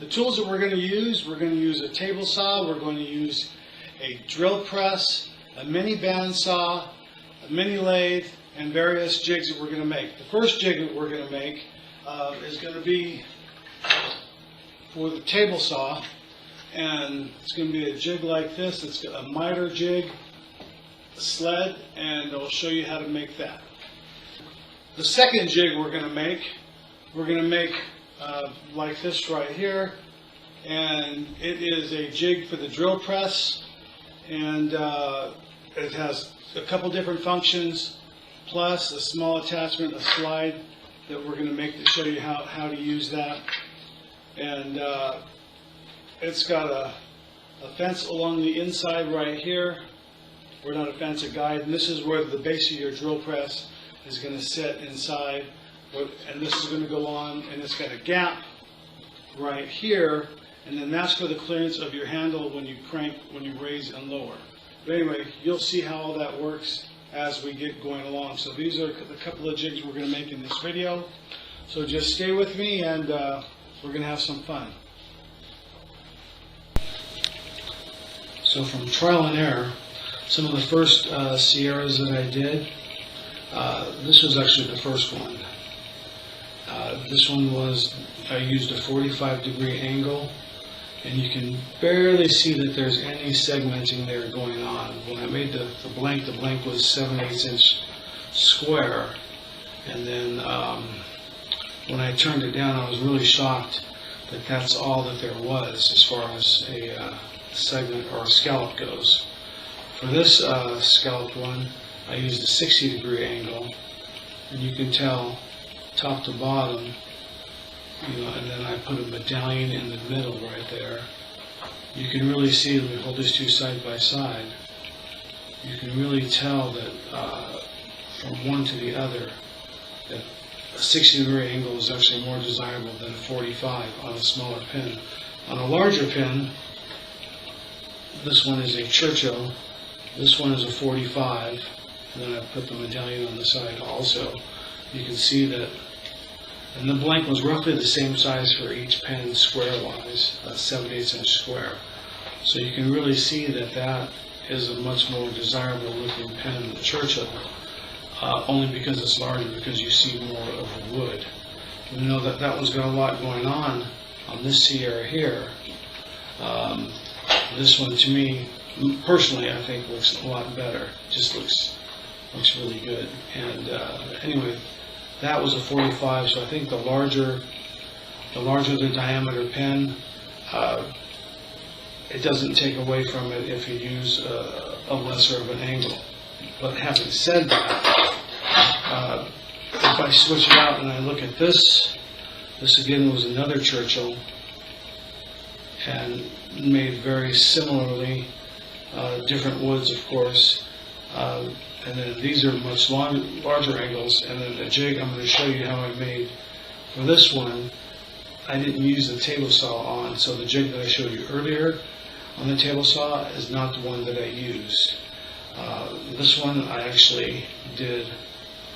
The tools that we're going to use a table saw, we're going to use a drill press, a mini bandsaw, a mini lathe, and various jigs that we're going to make. The first jig that we're going to make is going to be for the table saw, and it's going to be a jig like this. It's got a miter jig, a sled, and I'll show you how to make that. The second jig we're going to make like this right here, and it is a jig for the drill press, and it has a couple different functions plus a small attachment, a slide that we're going to make to show you how to use that. And it's got a fence along the inside right here, or not a fence, a guide, and this is where the base of your drill press is going to sit inside. And this is going to go on, and it's got a gap right here, and then that's for the clearance of your handle when you crank, when you raise and lower. But anyway, you'll see how all that works as we get going along. So these are the couple of jigs we're going to make in this video. So just stay with me, and we're going to have some fun. So from trial and error, some of the first Sierras that I did, this was actually the first one. This one I used a 45-degree angle, and you can barely see that there's any segmenting there going on. When I made the blank was 7/8 inch square, and then when I turned it down, I was really shocked that that's all that there was as far as a segment or a scallop goes. For this scalloped one, I used a 60-degree angle, and you can tell top to bottom, and then I put a medallion in the middle right there. You can really see, when we hold these two side by side, you can really tell that from one to the other, that a 60-degree angle is actually more desirable than a 45 on a smaller pin. On a larger pin, this one is a Churchill, this one is a 45, and then I put the medallion on the side also. You can see that, and the blank was roughly the same size for each pen square-wise, 7/8 inch square. So you can really see that that is a much more desirable looking pen than the Churchill, only because it's larger, because you see more of the wood. You know that one's got a lot going on this Sierra here. This one, to me, personally, I think looks a lot better. Just looks really good. And anyway, that was a 45, so I think the larger the diameter pen, it doesn't take away from it if you use a lesser of an angle. But having said that, if I switch it out and I look at this again was another Churchill, and made very similarly, different woods, of course. And then these are much larger angles, and then the jig I'm going to show you how I made for this one. I didn't use the table saw on, so the jig that I showed you earlier on the table saw is not the one that I used. This one I actually did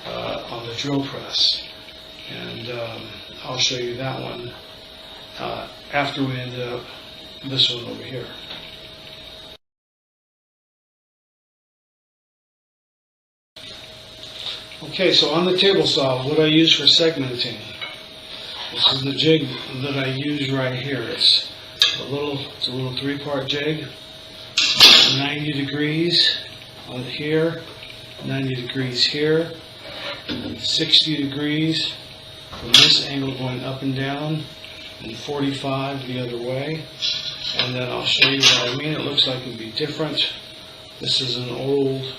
on the drill press, and I'll show you that one after we end up this one over here. Okay, so on the table saw, what I use for segmenting, this is the jig that I use right here. It's a little 3-part jig, 90 degrees on here, 90 degrees here, 60 degrees from this angle going up and down, and 45 the other way. And then I'll show you what I mean. It looks like it'd be different. This is an old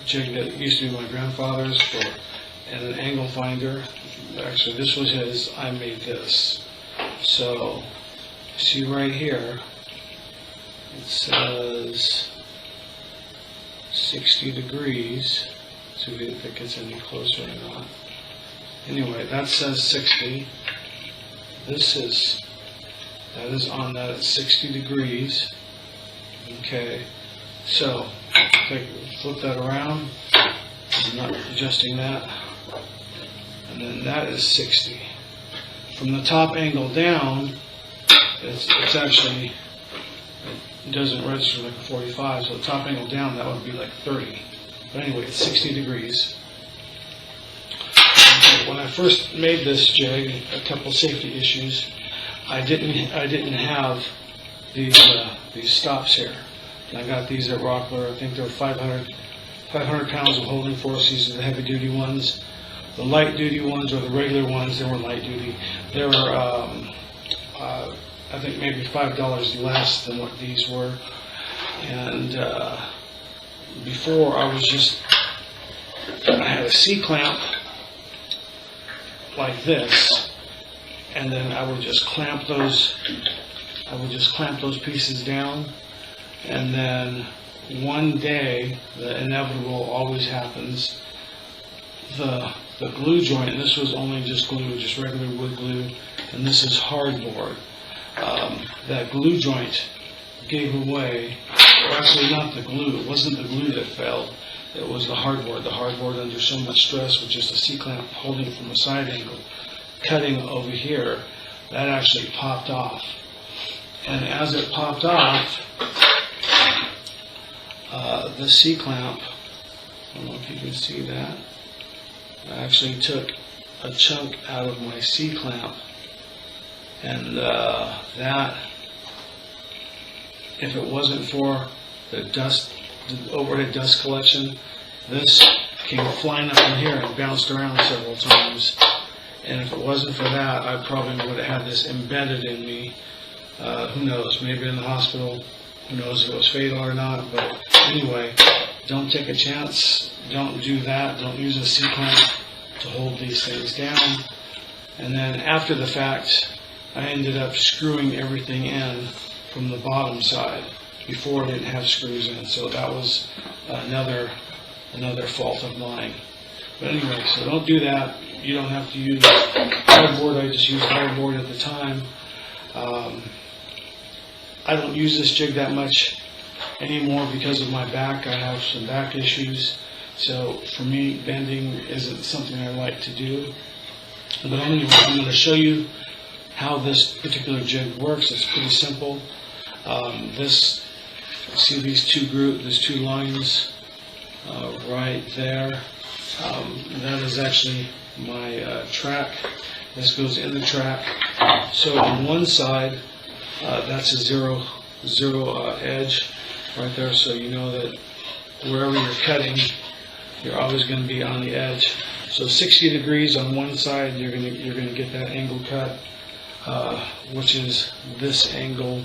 jig that used to be my grandfather's, and an angle finder. Actually, this was his. I made this. So, see right here, it says 60 degrees. See if it gets any closer or not. Anyway, that says 60. That is on that at 60 degrees. Okay, so flip that around. I'm not adjusting that. And then that is 60. from the top angle down, it's actually, it doesn't register like a 45, so the top angle down, that would be like 30. But anyway, it's 60 degrees. When I first made this jig, a couple safety issues. I didn't have these stops here. And I got these at Rockler. I think they're 500 pounds of holding force. These are the heavy duty ones. The light duty ones, or the regular ones, they were light duty. They were, I think maybe $5 less than what these were. And before I had a C-clamp like this, and then I would just clamp those pieces down, and then one day, the inevitable always happens, the glue joint, and this was only just glue, just regular wood glue, and this is hardboard. That glue joint gave away, or actually not the glue, it wasn't the glue that failed, it was the hardboard. The hardboard, under so much stress with just a C-clamp holding from a side angle, cutting over here, that actually popped off. And as it popped off, the C-clamp, I don't know if you can see that, I actually took a chunk out of my C-clamp, and that, if it wasn't for the overhead dust collection, this came flying up in here and bounced around several times. And if it wasn't for that, I probably would have had this embedded in me. Who knows, maybe in the hospital. Who knows if it was fatal or not. But anyway, don't take a chance. Don't do that. Don't use a C-clamp to hold these things down. And then after the fact, I ended up screwing everything in from the bottom side. Before, I didn't have screws in, so that was another fault of mine. But anyway, so don't do that. You don't have to use hardboard. I just used hardboard at the time. I don't use this jig that much anymore because of my back. I have some back issues, so for me, bending isn't something I like to do. But anyway, I'm going to show you how this particular jig works. It's pretty simple. See these two lines right there. That is actually my track. This goes in the track. So on one side, that's a zero edge right there. So you know that wherever you're cutting, you're always going to be on the edge. So 60 degrees on one side, you're going to get that angle cut, which is this angle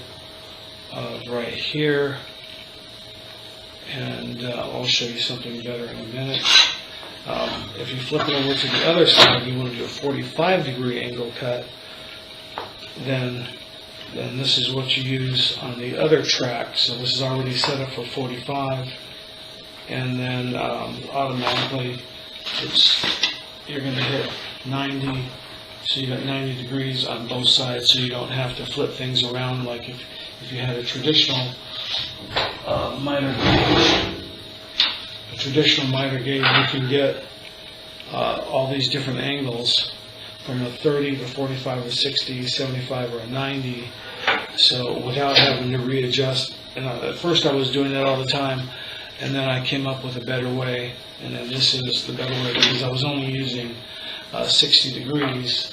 right here. And I'll show you something better in a minute. If you flip it over to the other side, you want to do a 45-degree angle cut, then this is what you use on the other track. So this is already set up for 45, and then automatically you're going to hit 90. So you got 90 degrees on both sides, so you don't have to flip things around like if you had a traditional miter gauge. You can get all these different angles from a 30 to 45 to 60, 75 or a 90. So without having to readjust. And at first I was doing that all the time, and then I came up with a better way. And then this is the better way because I was only using 60 degrees.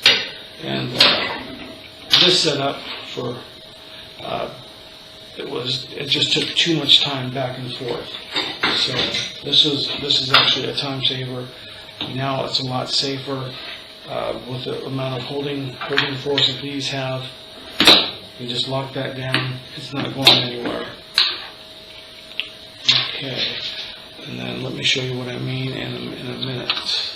And this setup for it just took too much time back and forth. So this is actually a time saver. Now it's a lot safer with the amount of holding force that these have. You just lock that down. It's not going anywhere. Okay, and then let me show you what I mean in a minute.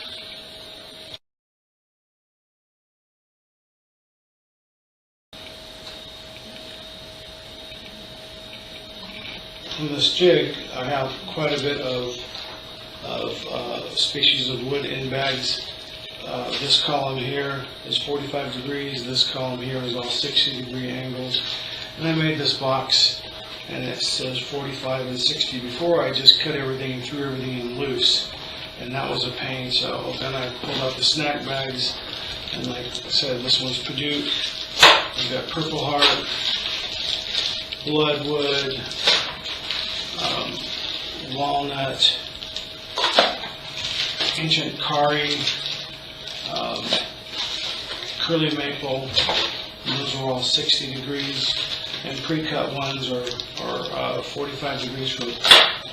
On this jig, I have quite a bit of species of wood in bags. This column here is 45 degrees. This column here is all 60-degree angles. And I made this box, and it says 45 and 60. Before, I just cut everything and threw everything in loose, and that was a pain. So then I pulled out the snack bags, And like I said, this one's Purdue. We've got Purple Heart, Bloodwood, Walnut, Ancient Kari, Curly Maple. And those are all 60 degrees. And pre-cut ones are 45 degrees for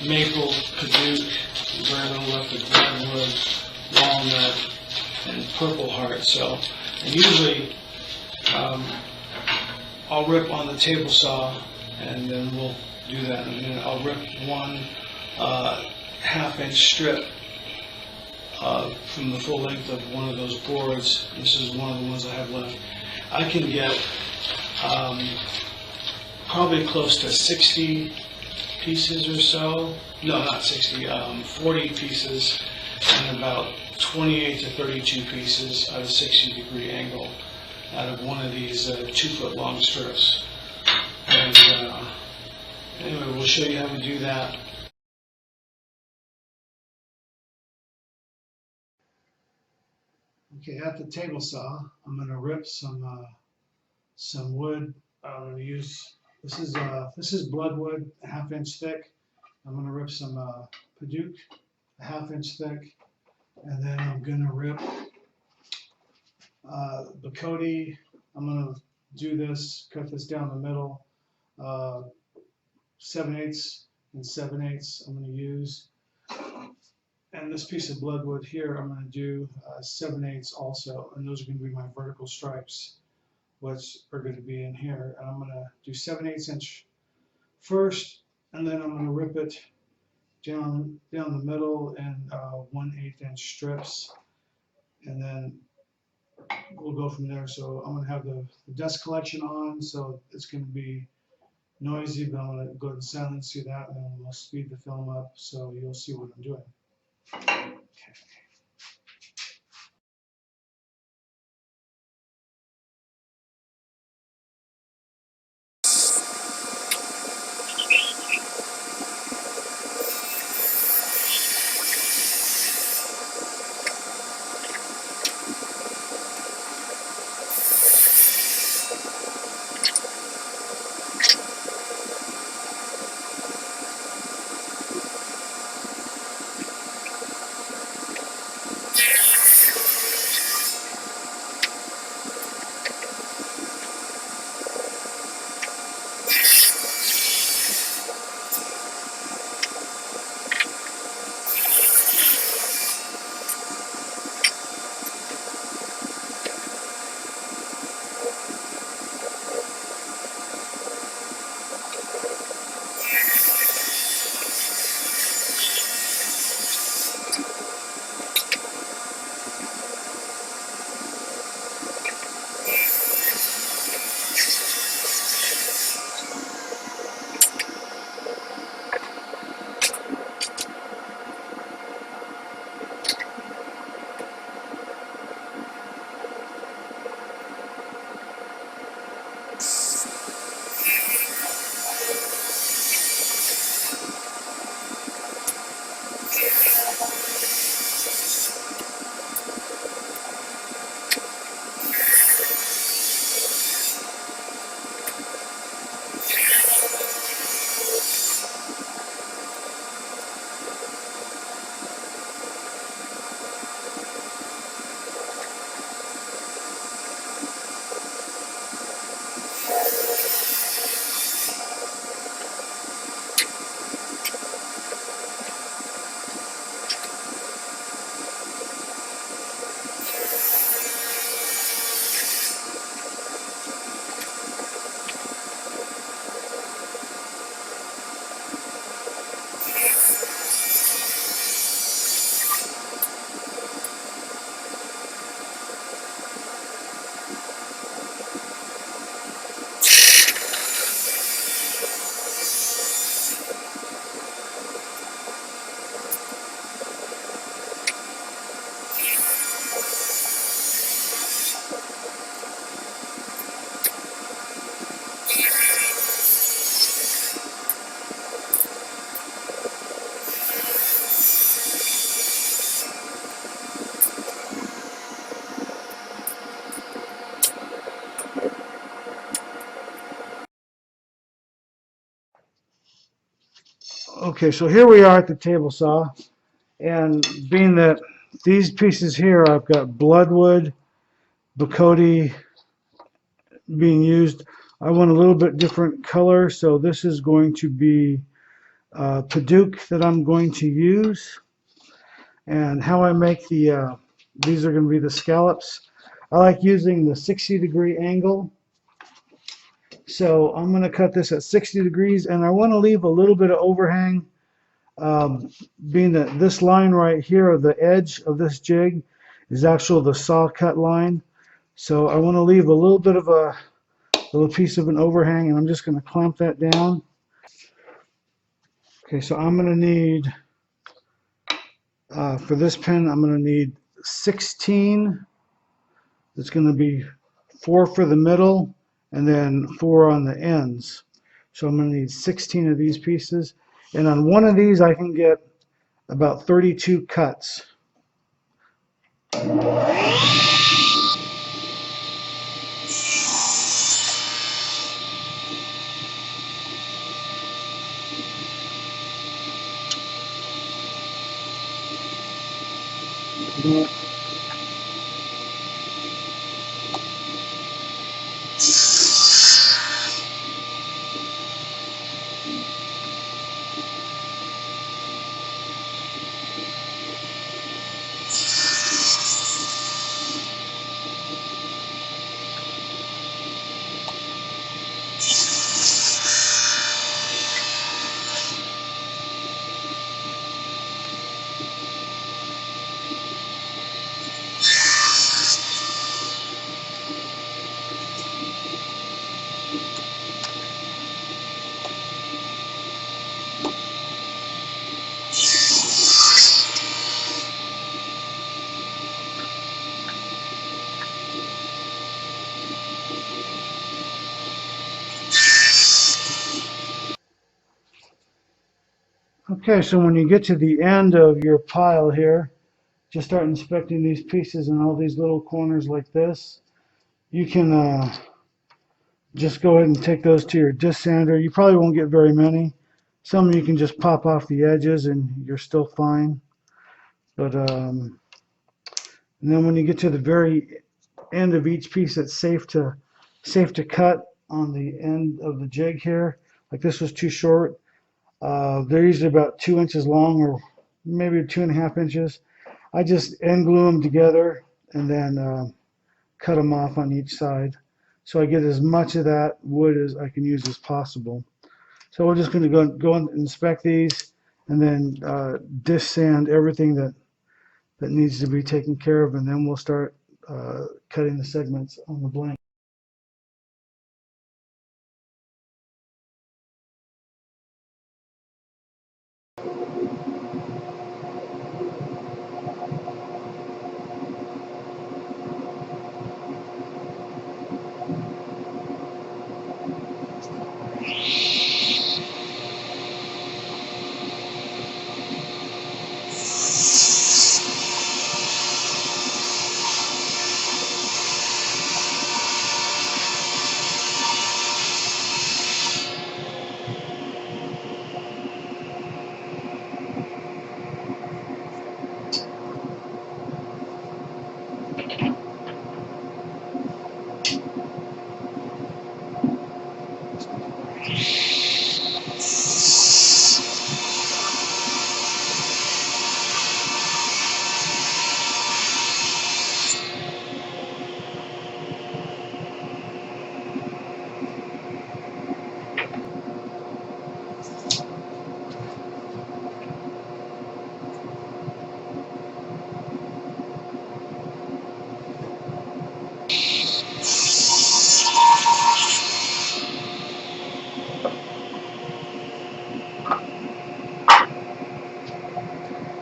Maple, Purdue, very little left of Bloodwood, Walnut, and Purple Heart. So, and usually I'll rip on the table saw, and then we'll do that. And then I'll rip one half-inch strip from the full length of one of those boards. This is one of the ones I have left. I can get probably close to 60 pieces or so. No, not 60, 40 pieces, and about 28 to 32 pieces at a 60-degree angle out of one of these 2-foot long strips. And anyway, we'll show you how we do that. Okay, at the table saw, I'm going to rip some wood. I'm going to use this is Bloodwood, a half-inch thick. I'm going to rip some Purdue, a half-inch thick, and then I'm going to rip Bacote. I'm going to do this, cut this down the middle, 7/8 and 7/8 I'm going to use. And this piece of Bloodwood here, I'm going to do 7/8 also, and those are going to be my vertical stripes, which are going to be in here. And I'm going to do 7/8 inch first, and then I'm going to rip it down the middle in 1/8 inch strips, and then we'll go from there. So I'm going to have the dust collection on, so it's going to be noisy, but I'm going to go ahead and silence you that, and then we'll speed the film up so you'll see what I'm doing. Okay. Okay, so here we are at the table saw, and being that these pieces here, I've got bloodwood, Bacote being used. I want a little bit different color, so this is going to be Padauk that I'm going to use. And how I make these are going to be the scallops. I like using the 60-degree angle. So I'm going to cut this at 60 degrees, and I want to leave a little bit of overhang, being that this line right here, the edge of this jig, is actually the saw cut line. So I want to leave a little bit of a little piece of an overhang, and I'm just going to clamp that down. Okay, so I'm going to need, for this pen, I'm going to need 16. It's going to be 4 for the middle and then 4 on the ends. So I'm going to need 16 of these pieces. And on one of these, I can get about 32 cuts. Okay, so when you get to the end of your pile here, just start inspecting these pieces and all these little corners like this. You can just go ahead and take those to your disc sander. You probably won't get very many. Some you can just pop off the edges and you're still fine. But and then when you get to the very end of each piece, it's safe to cut on the end of the jig here. Like this was too short. They're usually about 2 inches long, or maybe 2.5 inches. I just end glue them together and then cut them off on each side. So I get as much of that wood as I can use as possible. So we're just going to go and inspect these and then disc sand everything that needs to be taken care of, and then we'll start cutting the segments on the blank.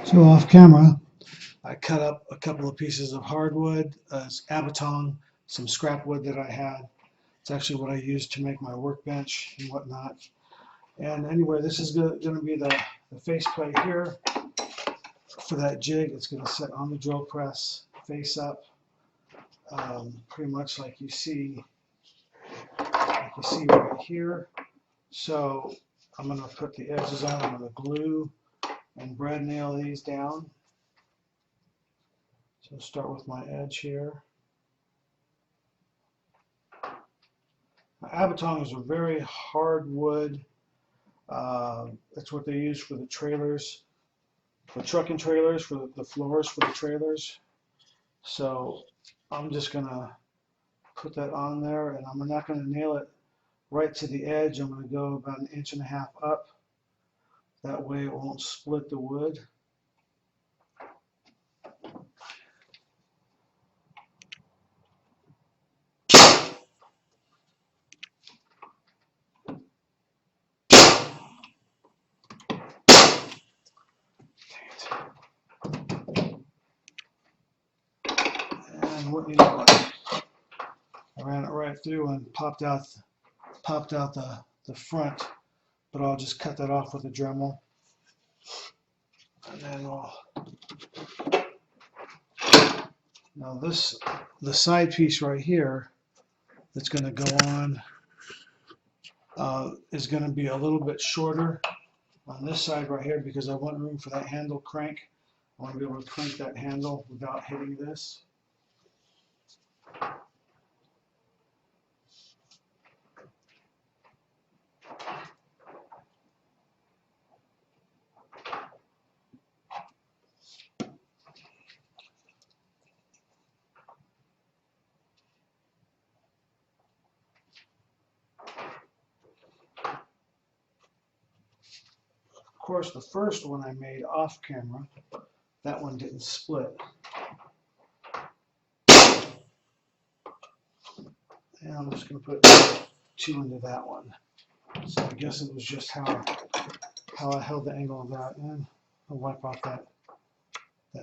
So off camera, I cut up a couple of pieces of hardwood, abatong, some scrap wood that I had. It's actually what I used to make my workbench and whatnot. And anyway, this is going to be the faceplate here for that jig. It's going to sit on the drill press, face up, pretty much like you see right here. So I'm going to put the edges on. I'm going to glue and brad nail these down. So start with my edge here. Abatong is a very hard wood. That's what they use for the trailers, for trucking trailers, for the floors for the trailers. So I'm just going to put that on there, and I'm not going to nail it right to the edge. I'm going to go about 1.5 inches up. That way it won't split the wood. And what you know, I ran it right through and popped out the front, but I'll just cut that off with a Dremel. And then now the side piece right here that's going to go on is going to be a little bit shorter on this side right here because I want room for that handle crank. I want to be able to crank that handle without hitting this. Of course, the first one I made off camera, that one didn't split. And I'm just going to put 2 into that one. So I guess it was just how I held the angle of that. And I'll wipe off that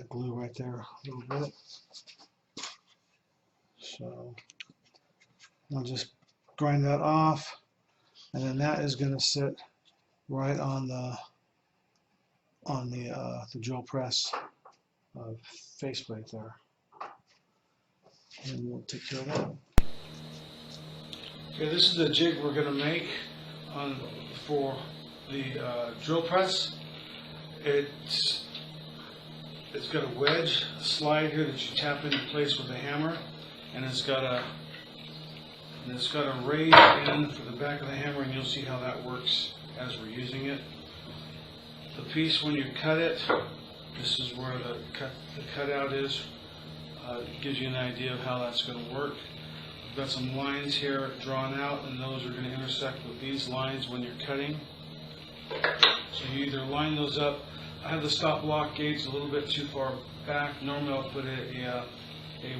glue right there a little bit. So I'll just grind that off, and then that is going to sit right on the drill press faceplate there, and we'll take care of that. Okay, this is the jig we're going to make for the drill press. It's got a wedge slide here that you tap into place with a hammer, and it's got a raised end for the back of the hammer, and you'll see how that works as we're using it. The piece, when you cut it, this is where the cutout is. It gives you an idea of how that's going to work. We've got some lines here drawn out, and those are going to intersect with these lines when you're cutting. So you either line those up. I have the stop lock gauge a little bit too far back. Normally I'll put a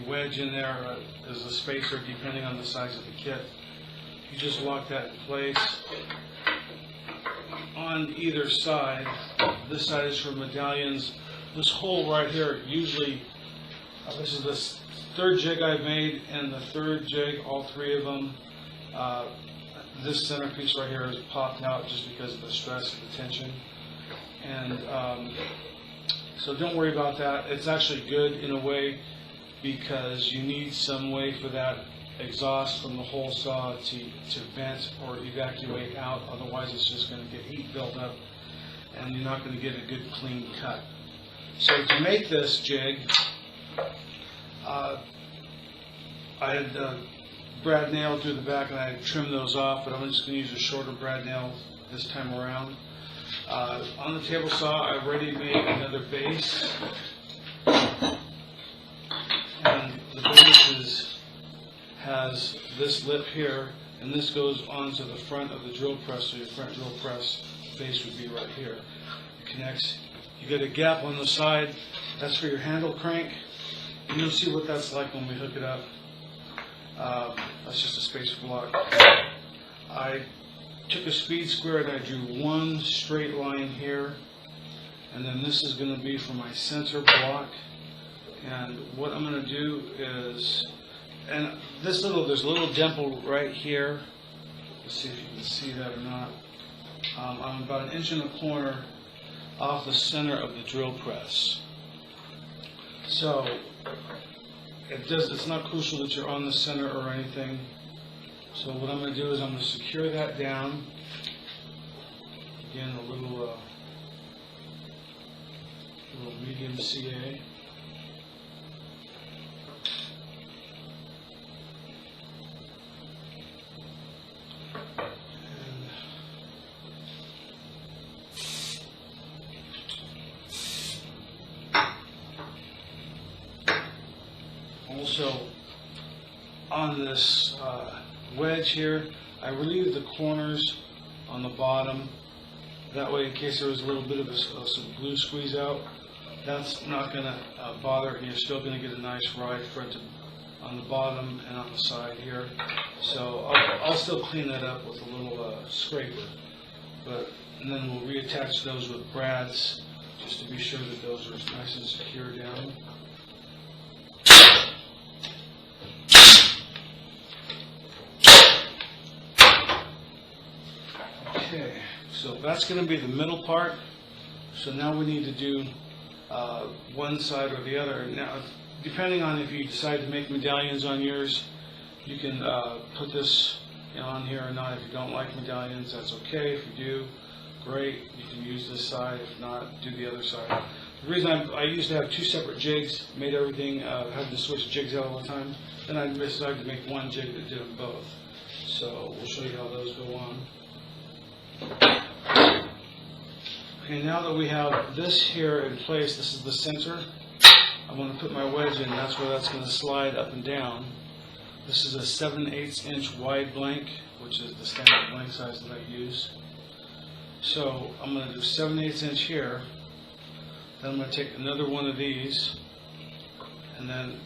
wedge in there as a spacer depending on the size of the kit. You just lock that in place. On either side, this side is for medallions. This hole right here, usually, this is the third jig I've made, and the third jig, all 3 of them, this centerpiece right here is popped out just because of the stress and the tension. And so don't worry about that. It's actually good in a way because you need some way for that exhaust from the hole saw to vent or evacuate out. Otherwise it's just going to get heat built up and you're not going to get a good clean cut. So to make this jig, I had brad nailed through the back and I had trimmed those off, but I'm just going to use a shorter brad nail this time around. On the table saw, I've already made another base, and the base has this lip here, and this goes onto the front of the drill press, so your front drill press base would be right here. It connects. You get a gap on the side, that's for your handle crank, and you'll see what that's like when we hook it up. That's just a spacer block. I took a speed square and I drew one straight line here, and then this is going to be for my center block. And what I'm going to do is, and there's a little dimple right here. Let's see if you can see that or not. I'm about 1 inch and a quarter off the center of the drill press. So it's not crucial that you're on the center or anything. So what I'm going to do is I'm going to secure that down. Again, a little medium CA. Also, on this wedge here, I relieved the corners on the bottom. That way, in case there was a little bit of some glue squeeze out, that's not going to bother, and you're still going to get a nice ride fronted on the bottom and on the side here. So I'll still clean that up with a little scraper, and then we'll reattach those with brads just to be sure that those are nice and secure down. Okay, so that's going to be the middle part. So now we need to do one side or the other. Now, depending on if you decide to make medallions on yours, you can put this on here or not. If you don't like medallions, that's okay. If you do, great. You can use this side. If not, do the other side. The reason I used to have two separate jigs, made everything, had to switch jigs out all the time. Then I decided to make one jig that did them both. So we'll show you how those go on. Okay, now that we have this here in place, this is the center. I'm going to put my wedge in. That's where that's going to slide up and down. This is a 7/8 inch wide blank, which is the standard blank size that I use. So I'm going to do 7/8 inch here. Then I'm going to take another one of these, and then,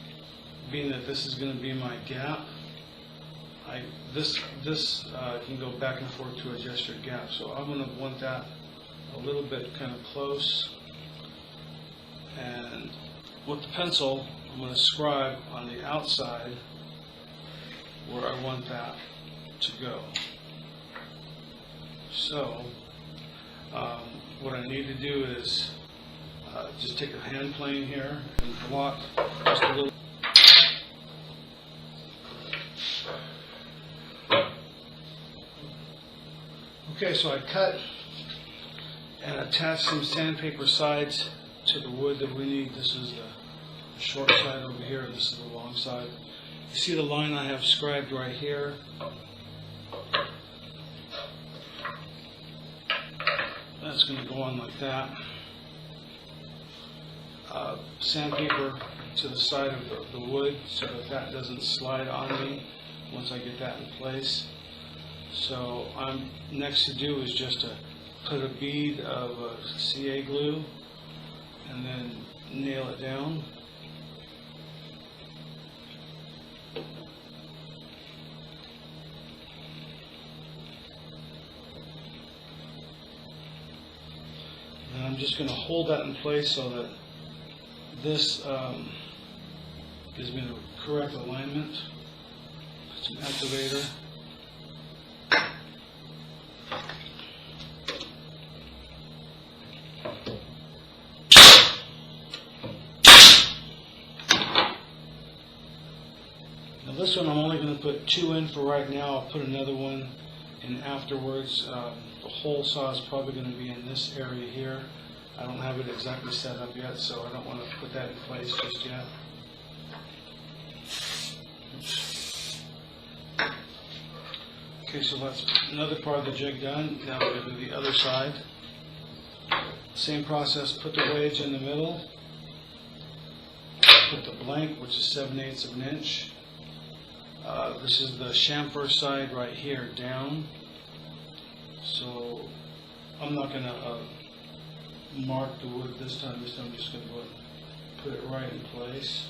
being that this is going to be my gap, this can go back and forth to adjust your gap. So I'm going to want that a little bit kind of close, and with the pencil I'm going to scribe on the outside where I want that to go. So what I need to do is just take a hand plane here and block just a little. Okay, so I cut and attach some sandpaper sides to the wood that we need. This is the short side over here, and this is the long side. You see the line I have scribed right here? That's going to go on like that. Sandpaper to the side of the wood so that that doesn't slide on me once I get that in place. So I'm next to do is just to put a bead of CA glue and then nail it down. And I'm just going to hold that in place so that this gives me the correct alignment. Put some activator. Now this one I'm only going to put 2 in for right now. I'll put another one in afterwards. The hole saw is probably going to be in this area here. I don't have it exactly set up yet, so I don't want to put that in place just yet. Okay, so that's another part of the jig done. Now we're going to do the other side. Same process, put the wedge in the middle. Put the blank, which is 7/8 of an inch. This is the chamfer side right here down. So I'm not going to mark the wood this time. This time I'm just going to put it right in place.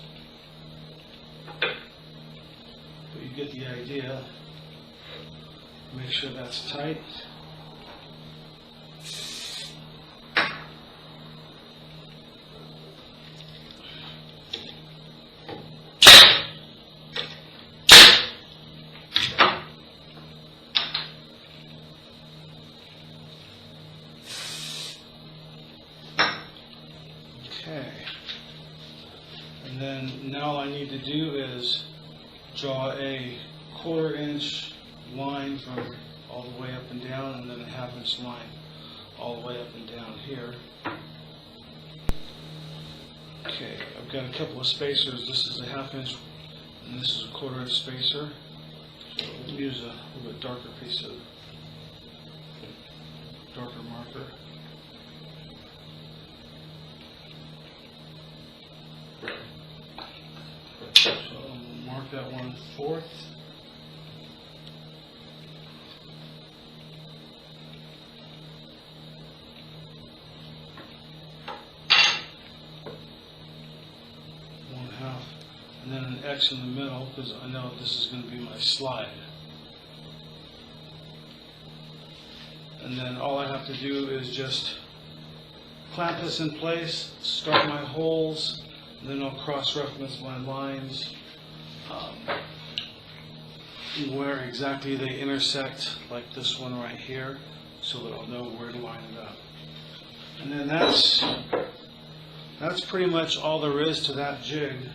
But you get the idea. Make sure that's tight. Okay, and then now all I need to do is draw a 1/4 inch line from all the way up and down, and then a 1/2 inch line all the way up and down here. Okay, I've got a couple of spacers. This is a 1/2 inch and this is a 1/4 inch spacer. So we'll use a little bit darker piece of darker marker. So we'll mark that 1/4. And then an X in the middle, because I know this is going to be my slide. And then all I have to do is just clamp this in place, start my holes, and then I'll cross-reference my lines where exactly they intersect, like this one right here, so that I'll know where to line it up. And then that's pretty much all there is to that jig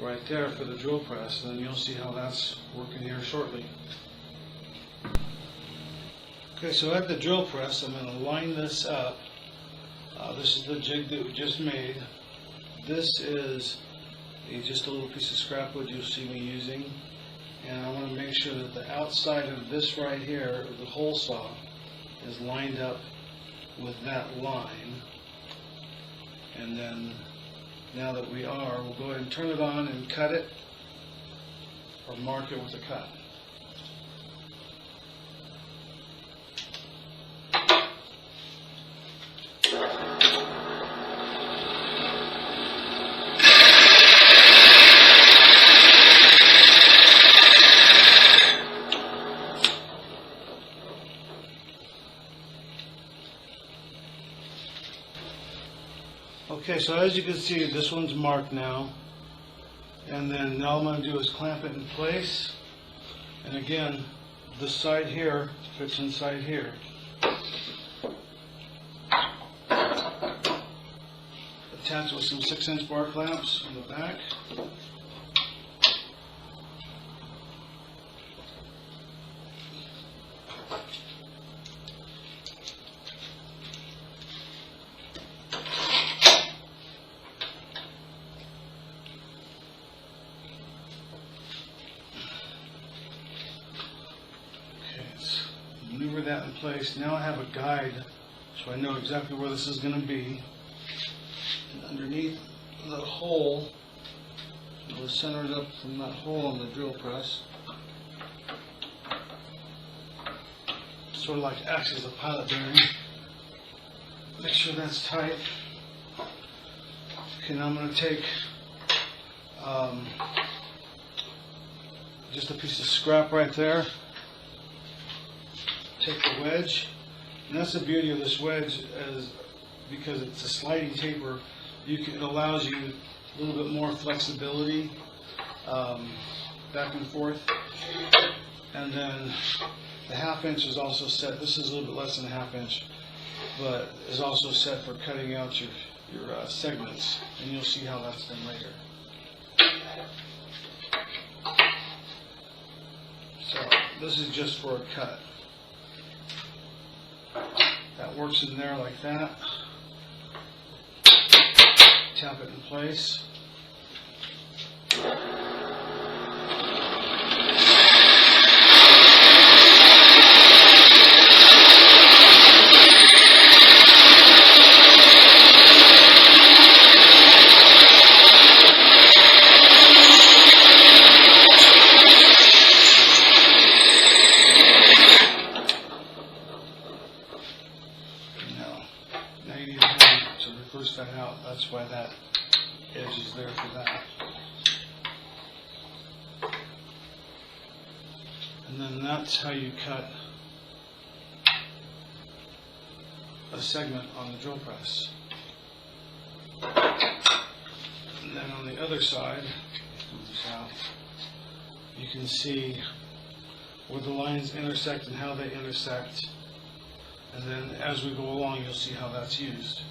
right there for the drill press, and then you'll see how that's working here shortly. Okay, so at the drill press, I'm going to line this up. This is the jig that we just made. This is just a little piece of scrap wood you'll see me using, and I want to make sure that the outside of this right here, the hole saw, is lined up with that line. And then now that we are, we'll go ahead and turn it on and cut it, or mark it with a cut. Okay, so as you can see, this one's marked now, and then all I'm going to do is clamp it in place, and again, this side here fits inside here. Attach with some 6-inch bar clamps on the back. Maneuver that in place. Now I have a guide, so I know exactly where this is going to be. And underneath the hole, we'll center it up from that hole on the drill press. Sort of like acts as a pilot bearing. Make sure that's tight. Okay, now I'm going to take just a piece of scrap right there. Take the wedge, and that's the beauty of this wedge, is because it's a sliding taper, it allows you a little bit more flexibility back and forth. And then the 1/2 inch is also set. This is a little bit less than a 1/2 inch, but is also set for cutting out your segments, and you'll see how that's done later. So this is just for a cut. That works in there like that. Tap it in place. That out. That's why that edge is there for that. And then that's how you cut a segment on the drill press. And then on the other side, you can see where the lines intersect and how they intersect. And then as we go along, you'll see how that's used.